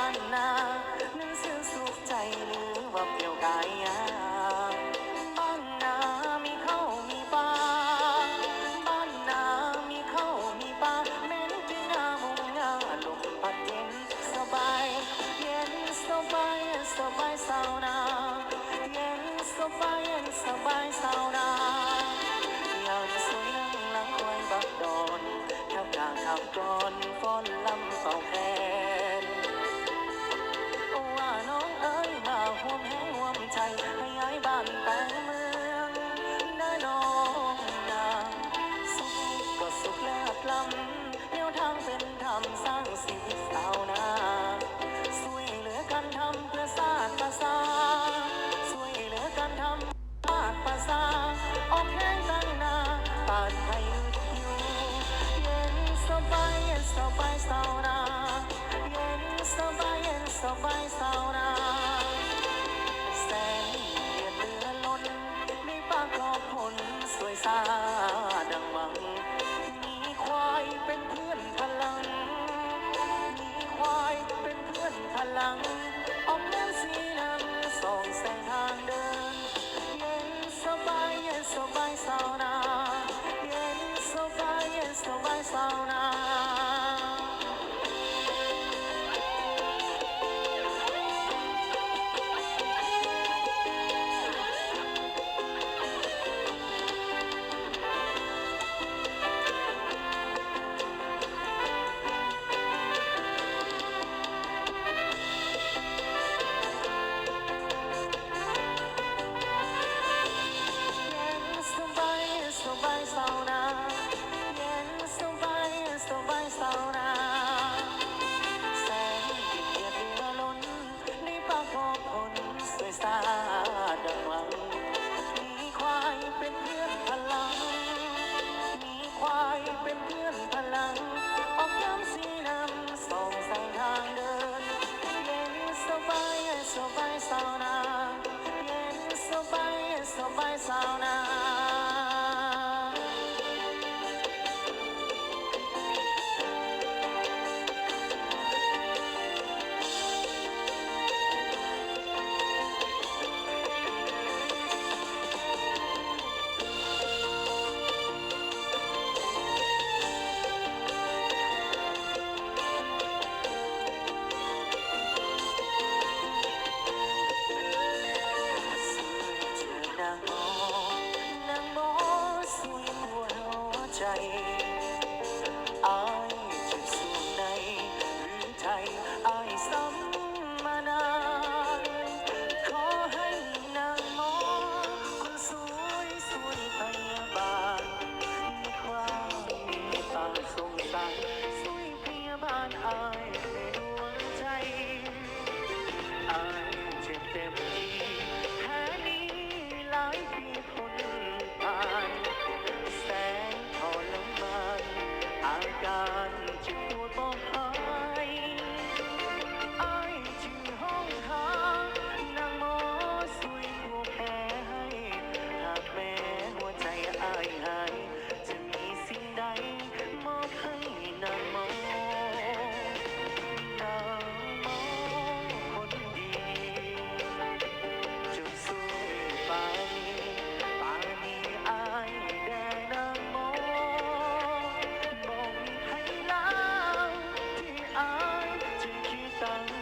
านนานั้นซื่อสุขใจหรือว่าเปลี่ยวกายบ้านนามีเข้ามีปลาบ้านนามีเข้ามีปลาแม้นจะงามงงาลมพัดเย็นสบายเย็นสบายสบายสาวนาเย็นสบายเย็นสบายสาวนาอย่างสวยนั่งหลังคอยบักดอนทับกลางขับกรอนฟ้อนลำเป่าแคนว่าน้องเอ๋ยมาห่วมแห้งห่วมใจให้ย้ายบ้านแต่งเมืองได้น้องนาสุขก็สุขแลบลำแนวทางเป็นธรรมสร้างชีวิตสาวนาช่วยเหลือกันทำเพื่อสร้างภาษาช่วยเหลือกันทำศาสตร์ภาษาออกแรงตั้งนาปานไทยอยู่เย็นสบายเย็นสบายสาวนาเย็นสบายเย็นสบายสาวนาแสงเดือนเดือนล้นในปากขอบผลสวยสาดังหวังมีควายเป็นเพื่อนพลังมีควายเป็นเพื่อนพลังออกแนวสีน้ำส่องแสงทางเดินเย็นสบายเย็นสบายสาวนาเย็นสบายเย็นสบายสาวนาสบายสาวนาเย็นสบายสบายสาวนาแสงติดเดือดเรือล้นในปากขอบผลสวยสาดังหวังมีควายเป็นเพื่อนพลังมีควายเป็นเพื่อนพลังออกน้ำสีน้ำส่องแสงทางเดินเย็นสบายสบายสาวนาเย็นสบายสบายสาวนาอายเจ็บส่วนในหรือใจอายซ้ำมานานขอให้นางหมอคนสวยสวยพยาบาลมีความเมตตาสงสารช่วยพยาบาลอายในดวงใจอายเจ็บเต็มที่แค่นี้หลายปีพ้นผ่านแสงทรมานอาการเจ็บปวดบอกหายอายจึงห้องหานางหมอช่วยผูกแผลให้หากแม้หัวใจอายหายจะมีสิ่งใดมอบให้นางหมอนางหมอคนดีจงสวยปานนี้ป่านนี้อายแด่นางหมอบอกให้แล้วที่อายจะคิดตั้ง